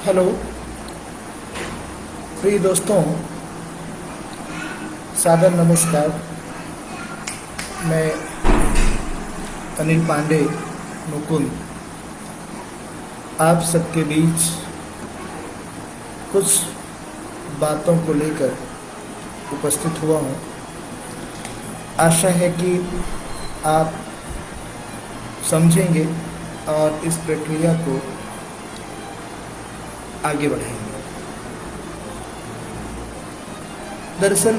Hello प्रिय दोस्तों, सादर नमस्कार। मैं अनिल पांडे मुकुंद आप सबके बीच कुछ बातों को लेकर उपस्थित हुआ हूँ। आशा है कि आप समझेंगे और इस प्रक्रिया को आगे बढ़ाएंगे। दरअसल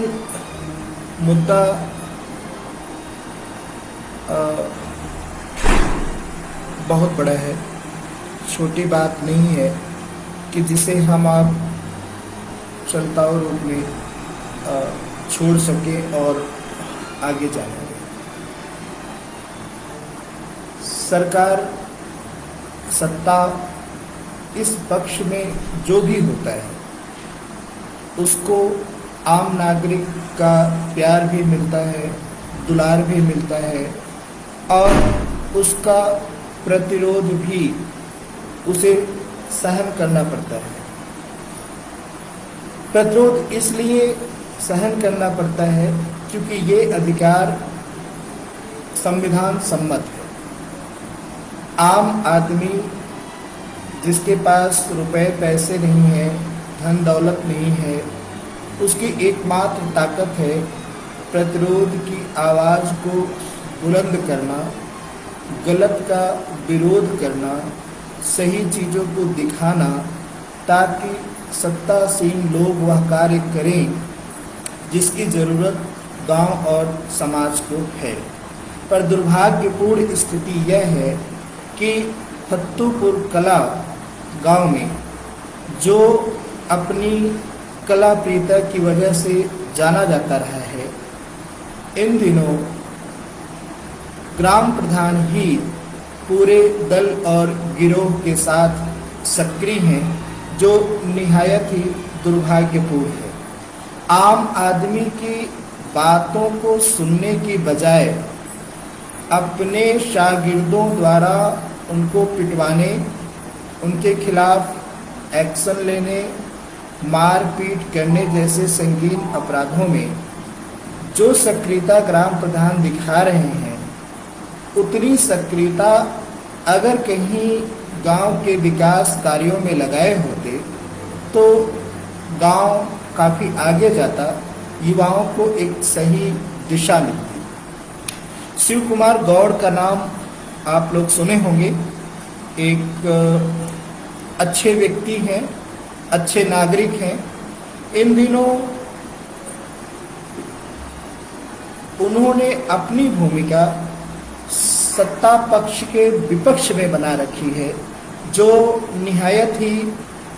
मुद्दा बहुत बड़ा है, छोटी बात नहीं है कि जिसे हम आप चलताऊ रूप में छोड़ सकें और आगे जाएंगे। सरकार, सत्ता, इस पक्ष में जो भी होता है उसको आम नागरिक का प्यार भी मिलता है, दुलार भी मिलता है और उसका प्रतिरोध भी उसे सहन करना पड़ता है। प्रतिरोध इसलिए सहन करना पड़ता है क्योंकि ये अधिकार संविधान सम्मत है। आम आदमी जिसके पास रुपए पैसे नहीं है, धन दौलत नहीं है, उसकी एकमात्र ताकत है प्रतिरोध की आवाज़ को बुलंद करना, गलत का विरोध करना, सही चीज़ों को दिखाना, ताकि सत्तासीन लोग वह कार्य करें जिसकी ज़रूरत गांव और समाज को है। पर दुर्भाग्यपूर्ण स्थिति यह है कि फत्तूपुर कला गांव में जो अपनी कला प्रियता की वजह से जाना जाता रहा है, इन दिनों ग्राम प्रधान ही पूरे दल और गिरोह के साथ सक्रिय हैं, जो निहायत ही दुर्भाग्यपूर्ण है। आम आदमी की बातों को सुनने की बजाय अपने शागिर्दों द्वारा उनको पिटवाने, उनके खिलाफ एक्शन लेने, मारपीट करने जैसे संगीन अपराधों में जो सक्रियता ग्राम प्रधान दिखा रहे हैं, उतनी सक्रियता अगर कहीं गांव के विकास कार्यों में लगाए होते तो गांव काफ़ी आगे जाता, युवाओं को एक सही दिशा मिलती। शिव कुमार गौड़ का नाम आप लोग सुने होंगे। एक अच्छे व्यक्ति हैं, अच्छे नागरिक हैं। इन दिनों उन्होंने अपनी भूमिका सत्ता पक्ष के विपक्ष में बना रखी है, जो निहायत ही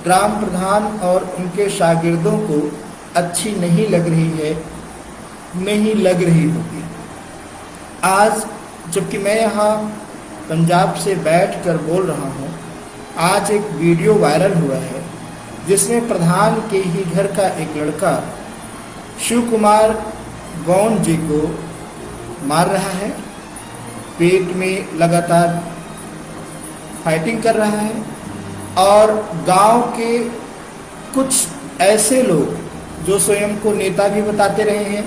ग्राम प्रधान और उनके शागिर्दों को अच्छी नहीं लग रही है, नहीं लग रही होगी। आज जबकि मैं यहाँ पंजाब से बैठकर बोल रहा हूँ, आज एक वीडियो वायरल हुआ है जिसमें प्रधान के ही घर का एक लड़का शिव कुमार गौड़ जी को मार रहा है, पेट में लगातार फाइटिंग कर रहा है और गांव के कुछ ऐसे लोग जो स्वयं को नेता भी बताते रहे हैं,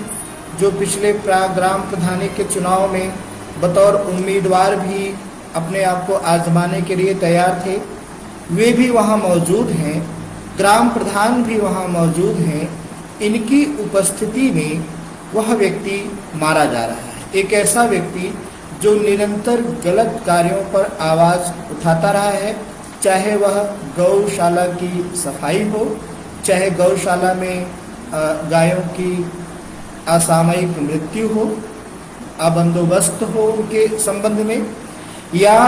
जो पिछले ग्राम प्रधानी के चुनाव में बतौर उम्मीदवार भी अपने आप को आजमाने के लिए तैयार थे, वे भी वहाँ मौजूद हैं। ग्राम प्रधान भी वहाँ मौजूद हैं। इनकी उपस्थिति में वह व्यक्ति मारा जा रहा है। एक ऐसा व्यक्ति जो निरंतर गलत कार्यों पर आवाज़ उठाता रहा है, चाहे वह गौशाला की सफाई हो, चाहे गौशाला में गायों की असामयिक मृत्यु हो, अबंदोबस्त हो उनके संबंध में, या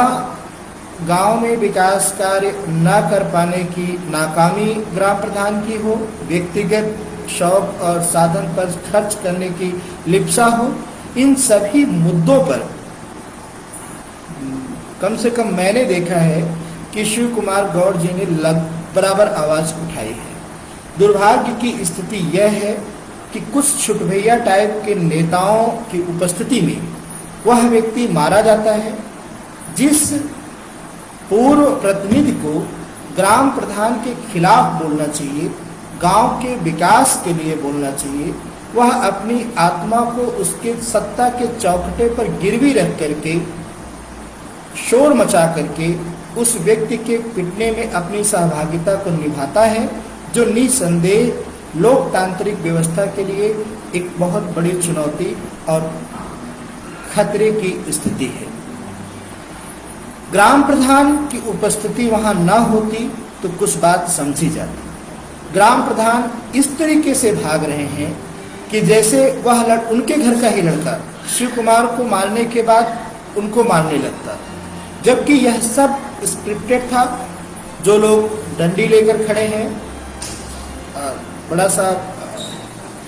गांव में विकास कार्य न कर पाने की नाकामी ग्राम प्रधान की हो, व्यक्तिगत शौक और साधन पर खर्च करने की लिप्सा हो, इन सभी मुद्दों पर कम से कम मैंने देखा है कि शिव कुमार गौड़ जी ने बराबर आवाज़ उठाई है। दुर्भाग्य की स्थिति यह है कि कुछ छुटभैया टाइप के नेताओं की उपस्थिति में वह व्यक्ति मारा जाता है, जिस पूर्व प्रतिनिधि को ग्राम प्रधान के खिलाफ बोलना चाहिए, गांव के विकास के लिए बोलना चाहिए, वह अपनी आत्मा को उसके सत्ता के चौखटे पर गिरवी रख करके शोर मचा करके उस व्यक्ति के पिटने में अपनी सहभागिता को निभाता है, जो निसंदेह लोकतांत्रिक व्यवस्था के लिए एक बहुत बड़ी चुनौती और खतरे की स्थिति है। ग्राम प्रधान की उपस्थिति वहां न होती तो कुछ बात समझी जाती। ग्राम प्रधान इस तरीके से भाग रहे हैं कि जैसे वह उनके घर का ही लड़का शिव कुमार को मारने के बाद उनको मारने लगता, जबकि यह सब स्क्रिप्टेड था। जो लोग डंडी लेकर खड़े हैं, बड़ा सा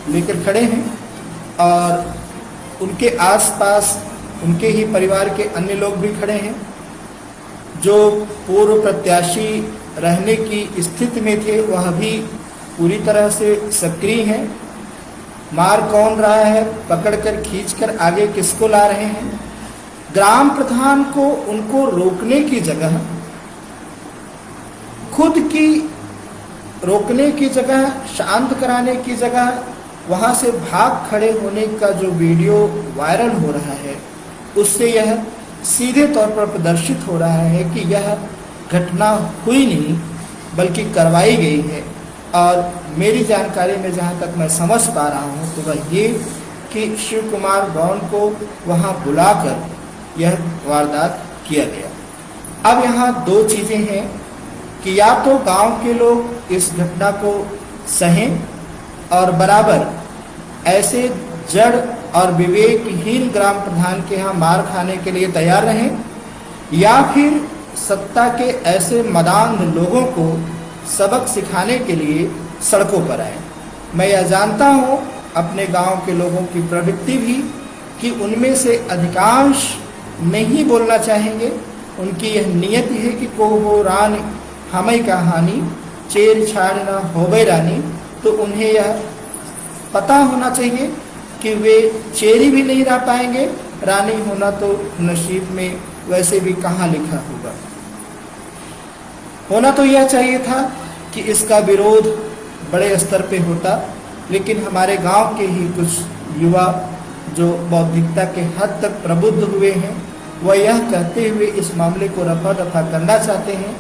लेकर खड़े हैं, और उनके आसपास उनके ही परिवार के अन्य लोग भी खड़े हैं, जो पूर्व प्रत्याशी रहने की स्थिति में थे वह भी पूरी तरह से सक्रिय हैं। मार कौन रहा है, पकड़कर खींचकर आगे किसको ला रहे हैं। ग्राम प्रधान को उनको रोकने की जगह, खुद की रोकने की जगह, शांत कराने की जगह, वहां से भाग खड़े होने का जो वीडियो वायरल हो रहा है, उससे यह सीधे तौर पर प्रदर्शित हो रहा है कि यह घटना हुई नहीं बल्कि करवाई गई है। और मेरी जानकारी में जहाँ तक मैं समझ पा रहा हूँ तो वह ये कि शिव कुमार गौन को वहाँ बुलाकर यह वारदात किया गया। अब यहाँ दो चीज़ें हैं कि या तो गांव के लोग इस घटना को सहें और बराबर ऐसे जड़ और विवेकहीन ग्राम प्रधान के यहाँ मार खाने के लिए तैयार रहें, या फिर सत्ता के ऐसे मदांध लोगों को सबक सिखाने के लिए सड़कों पर आए। मैं यह जानता हूँ अपने गांव के लोगों की प्रवृत्ति भी कि उनमें से अधिकांश नहीं बोलना चाहेंगे। उनकी यह नियत है कि को हो रानी हमें कहानी चेर छाड़ न होवे रानी। तो उन्हें यह पता होना चाहिए कि वे चेरी भी नहीं रह पाएंगे, रानी होना तो नसीब में वैसे भी कहाँ लिखा होगा। होना तो यह चाहिए था कि इसका विरोध बड़े स्तर पे होता, लेकिन हमारे गांव के ही कुछ युवा जो बौद्धिकता के हद तक प्रबुद्ध हुए हैं, वह यह कहते हुए इस मामले को रफा दफा करना चाहते हैं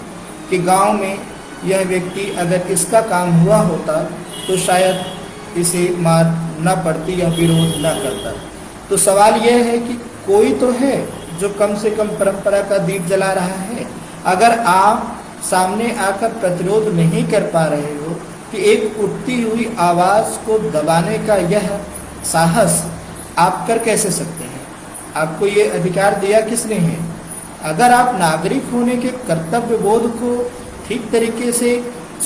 कि गांव में यह व्यक्ति अगर इसका काम हुआ होता तो शायद इसे मार न पड़ती या विरोध न करता। तो सवाल यह है कि कोई तो है जो कम से कम परंपरा का दीप जला रहा है। अगर आप सामने आकर प्रतिरोध नहीं कर पा रहे हो कि एक उठती हुई आवाज़ को दबाने का यह साहस आप कर कैसे सकते हैं? आपको ये अधिकार दिया किसने है? अगर आप नागरिक होने के कर्तव्य बोध को ठीक तरीके से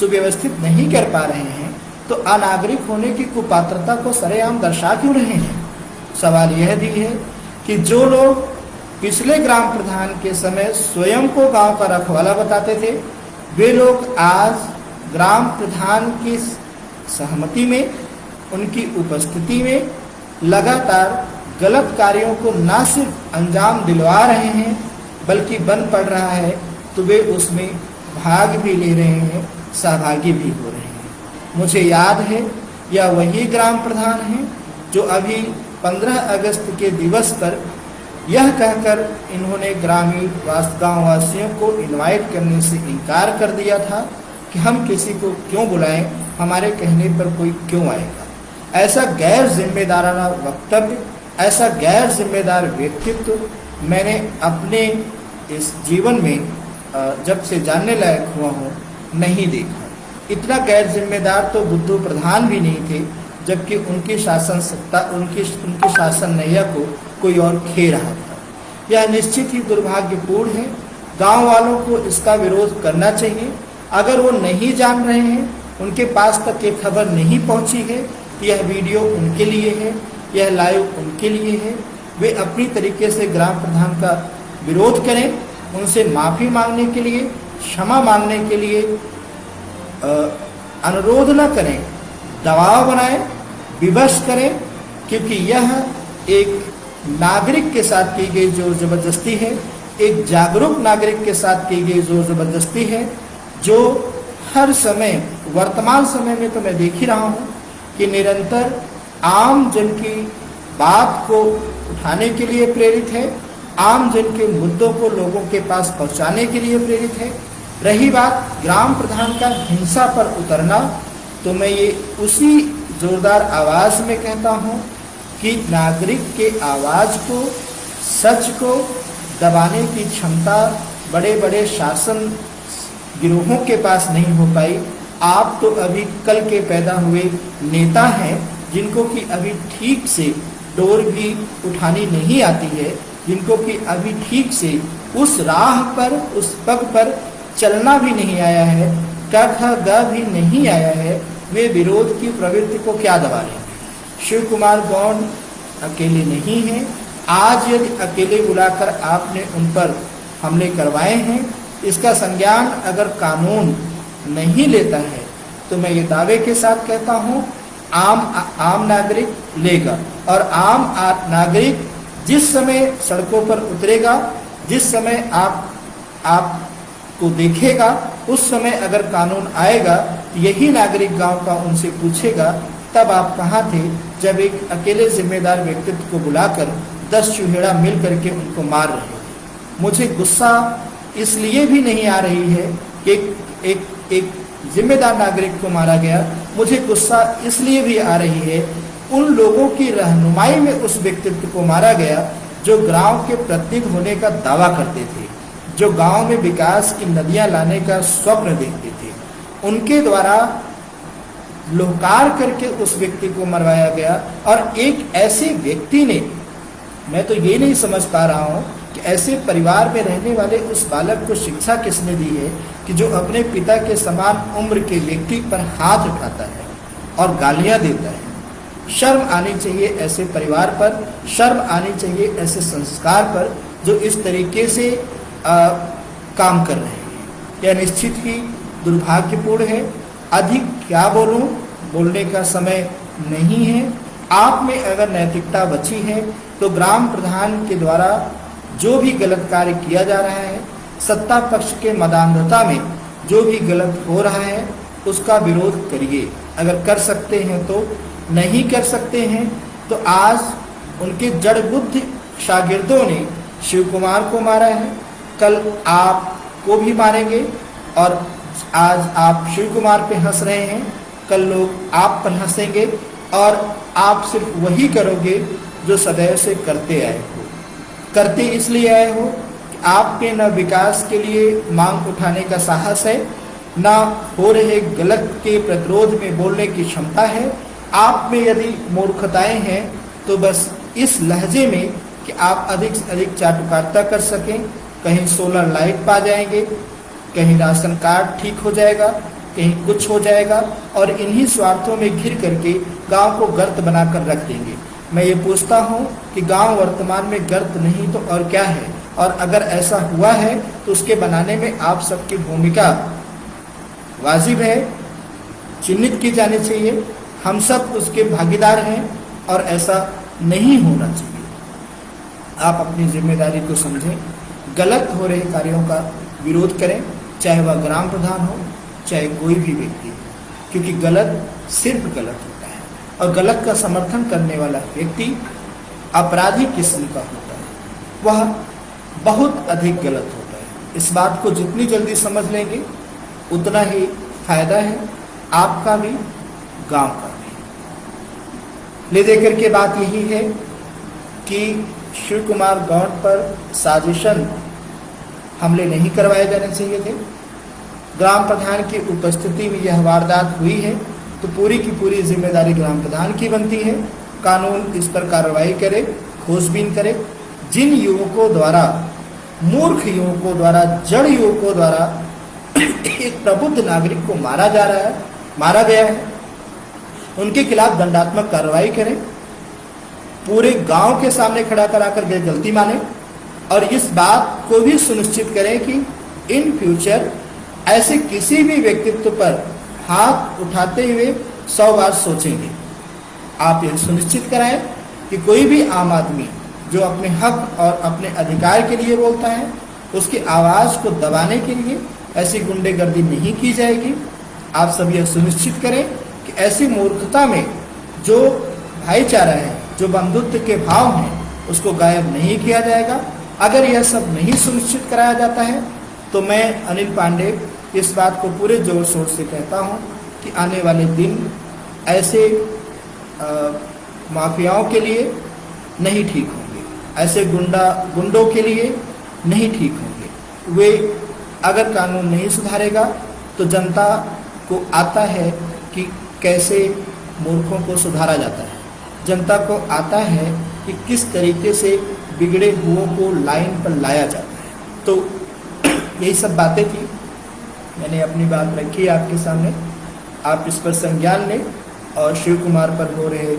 सुव्यवस्थित नहीं कर पा रहे हैं तो अनागरिक होने की कुपात्रता को सरेआम दर्शा क्यों रहे हैं? सवाल यह भी है कि जो लोग पिछले ग्राम प्रधान के समय स्वयं को गांव का रखवाला बताते थे, वे लोग आज ग्राम प्रधान की सहमति में, उनकी उपस्थिति में लगातार गलत कार्यों को न सिर्फ अंजाम दिलवा रहे हैं बल्कि बन पड़ रहा है तो वे उसमें भाग भी ले रहे हैं, सहभागी भी हो रहे हैं। मुझे याद है यह वही ग्राम प्रधान हैं जो अभी 15 अगस्त के दिवस पर यह कहकर इन्होंने ग्रामीण गाँव वासियों को इनवाइट करने से इनकार कर दिया था कि हम किसी को क्यों बुलाएं, हमारे कहने पर कोई क्यों आएगा। ऐसा गैर जिम्मेदाराना वक्तव्य, ऐसा गैर जिम्मेदार व्यक्तित्व मैंने अपने इस जीवन में जब से जानने लायक हुआ हूँ नहीं देखा। इतना गैर जिम्मेदार तो बुद्धू प्रधान भी नहीं थे, जबकि उनकी शासन सत्ता, उनकी शासन नैया को कोई और खे रहा था। यह निश्चित ही दुर्भाग्यपूर्ण है। गांव वालों को इसका विरोध करना चाहिए। अगर वो नहीं जान रहे हैं, उनके पास तक ये खबर नहीं पहुंची है कि यह वीडियो उनके लिए है, यह लाइव उनके लिए है, वे अपनी तरीके से ग्राम प्रधान का विरोध करें, उनसे माफ़ी मांगने के लिए, क्षमा मांगने के लिए अनुरोध न करें, दबाव बनाएं, विवश करें, क्योंकि यह एक नागरिक के साथ की गई जो ज़बरदस्ती है, एक जागरूक नागरिक के साथ की गई जो ज़बरदस्ती है, जो हर समय, वर्तमान समय में तो मैं देख ही रहा हूँ कि निरंतर आम जन की बात को उठाने के लिए प्रेरित है, आम जन के मुद्दों को लोगों के पास पहुंचाने के लिए प्रेरित है। रही बात ग्राम प्रधान का हिंसा पर उतरना, तो मैं ये उसी जोरदार आवाज में कहता हूँ कि नागरिक के आवाज को, सच को दबाने की क्षमता बड़े बड़े शासन गिरोहों के पास नहीं हो पाई। आप तो अभी कल के पैदा हुए नेता हैं जिनको कि अभी ठीक से डोर भी उठानी नहीं आती है, जिनको कि अभी ठीक से उस राह पर, उस पग पर चलना भी नहीं आया है, क ख ग भी नहीं आया है, वे विरोध की प्रवृत्ति को क्या दबा लेंगे। शिव कुमार गौड़ अकेले नहीं हैं। आज यदि अकेले बुलाकर आपने उन पर हमले करवाए हैं, इसका संज्ञान अगर कानून नहीं लेता है तो मैं ये दावे के साथ कहता हूँ आम नागरिक लेगा। और आम नागरिक जिस समय सड़कों पर उतरेगा, जिस समय आपको देखेगा, उस समय अगर कानून आएगा, यही नागरिक गांव का उनसे पूछेगा तब आप कहाँ थे जब एक अकेले जिम्मेदार व्यक्तित्व को बुलाकर 10 चूहेड़ा मिल करके उनको मार रहे थे। मुझे गुस्सा इसलिए भी नहीं आ रही है कि एक जिम्मेदार नागरिक को मारा गया, मुझे गुस्सा इसलिए भी आ रही है उन लोगों की रहनुमाई में उस व्यक्तित्व को मारा गया जो गांव के प्रतीक होने का दावा करते थे, जो गांव में विकास की नदियां लाने का स्वप्न देखते थे। उनके द्वारा लोहकार करके उस व्यक्ति को मरवाया गया। और एक ऐसे व्यक्ति ने, मैं तो ये नहीं समझ पा रहा हूँ कि ऐसे परिवार में रहने वाले उस बालक को शिक्षा किसने दी है कि जो अपने पिता के समान उम्र के व्यक्ति पर हाथ उठाता है और गालियां देता है। शर्म आनी चाहिए ऐसे परिवार पर, शर्म आनी चाहिए ऐसे संस्कार पर जो इस तरीके से काम कर रहे हैं। यह निश्चित ही दुर्भाग्यपूर्ण है। अधिक क्या बोलूं, बोलने का समय नहीं है। आप में अगर नैतिकता बची है तो ग्राम प्रधान के द्वारा जो भी गलत कार्य किया जा रहा है, सत्ता पक्ष के मदान्धता में जो भी गलत हो रहा है, उसका विरोध करिए। अगर कर सकते हैं तो, नहीं कर सकते हैं तो आज उनके जड़बुद्ध शागिर्दों ने शिव कुमार को मारा है, कल आपको भी मारेंगे। और आज आप शिव कुमार पे हंस रहे हैं, कल लोग आप पर हंसेंगे और आप सिर्फ वही करोगे जो सदैव से करते आए हो। करते इसलिए आए हो कि आपके न विकास के लिए मांग उठाने का साहस है, न हो रहे गलत के प्रतिरोध में बोलने की क्षमता है। आप में यदि मूर्खताएं हैं तो बस इस लहजे में कि आप अधिक से अधिक चाटुकारिता कर सकें, कहीं सोलर लाइट पा जाएंगे, कहीं राशन कार्ड ठीक हो जाएगा, कहीं कुछ हो जाएगा, और इन्हीं स्वार्थों में घिर करके गांव को गर्त बनाकर रख देंगे। मैं ये पूछता हूँ कि गांव वर्तमान में गर्त नहीं तो और क्या है, और अगर ऐसा हुआ है तो उसके बनाने में आप सबकी भूमिका वाजिब है, चिन्हित की जानी चाहिए। हम सब उसके भागीदार हैं और ऐसा नहीं होना चाहिए। आप अपनी जिम्मेदारी को समझें, गलत हो रहे कार्यों का विरोध करें, चाहे वह ग्राम प्रधान हो, चाहे कोई भी व्यक्ति, क्योंकि गलत सिर्फ गलत होता है और गलत का समर्थन करने वाला व्यक्ति अपराधी किस्म का होता है, वह बहुत अधिक गलत होता है। इस बात को जितनी जल्दी समझ लेंगे उतना ही फायदा है, आपका भी, गांव का भी। ले देकर के बात यही है कि शिव कुमार गौड़ पर साजिशन हमले नहीं करवाए जाने चाहिए थे। ग्राम प्रधान की उपस्थिति में यह वारदात हुई है तो पूरी की पूरी जिम्मेदारी ग्राम प्रधान की बनती है। कानून इस पर कार्रवाई करे, खोजबीन करे। जिन युवकों द्वारा, मूर्ख युवकों द्वारा, जड़ युवकों द्वारा एक प्रबुद्ध नागरिक को मारा जा रहा है, मारा गया है, उनके खिलाफ दंडात्मक कार्रवाई करें, पूरे गांव के सामने खड़ा कराकर गलती माने और इस बात को भी सुनिश्चित करें कि इन फ्यूचर ऐसे किसी भी व्यक्तित्व पर हाथ उठाते हुए 100 बार सोचेंगे। आप यह सुनिश्चित कराएं कि कोई भी आम आदमी जो अपने हक और अपने अधिकार के लिए बोलता है, उसकी आवाज़ को दबाने के लिए ऐसी गुंडेगर्दी नहीं की जाएगी। आप सब यह सुनिश्चित करें कि ऐसी मूर्खता में जो भाईचारा है, जो बंधुत्व के भाव हैं, उसको गायब नहीं किया जाएगा। अगर यह सब नहीं सुनिश्चित कराया जाता है तो मैं अनिल पांडे इस बात को पूरे जोर शोर से कहता हूं कि आने वाले दिन ऐसे माफियाओं के लिए नहीं ठीक होंगे, ऐसे गुंडों के लिए नहीं ठीक होंगे। वे अगर कानून नहीं सुधारेगा तो जनता को आता है कि कैसे मूर्खों को सुधारा जाता है, जनता को आता है कि किस तरीके से बिगड़े हुओं को लाइन पर लाया जाता है। तो यही सब बातें थी, मैंने अपनी बात रखी आपके सामने। आप इस पर संज्ञान लें और शिव कुमार पर हो रहे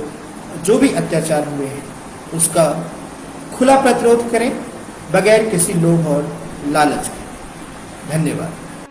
जो भी अत्याचार हुए हैं उसका खुला प्रतिरोध करें, बगैर किसी लोभ और लालच के। धन्यवाद।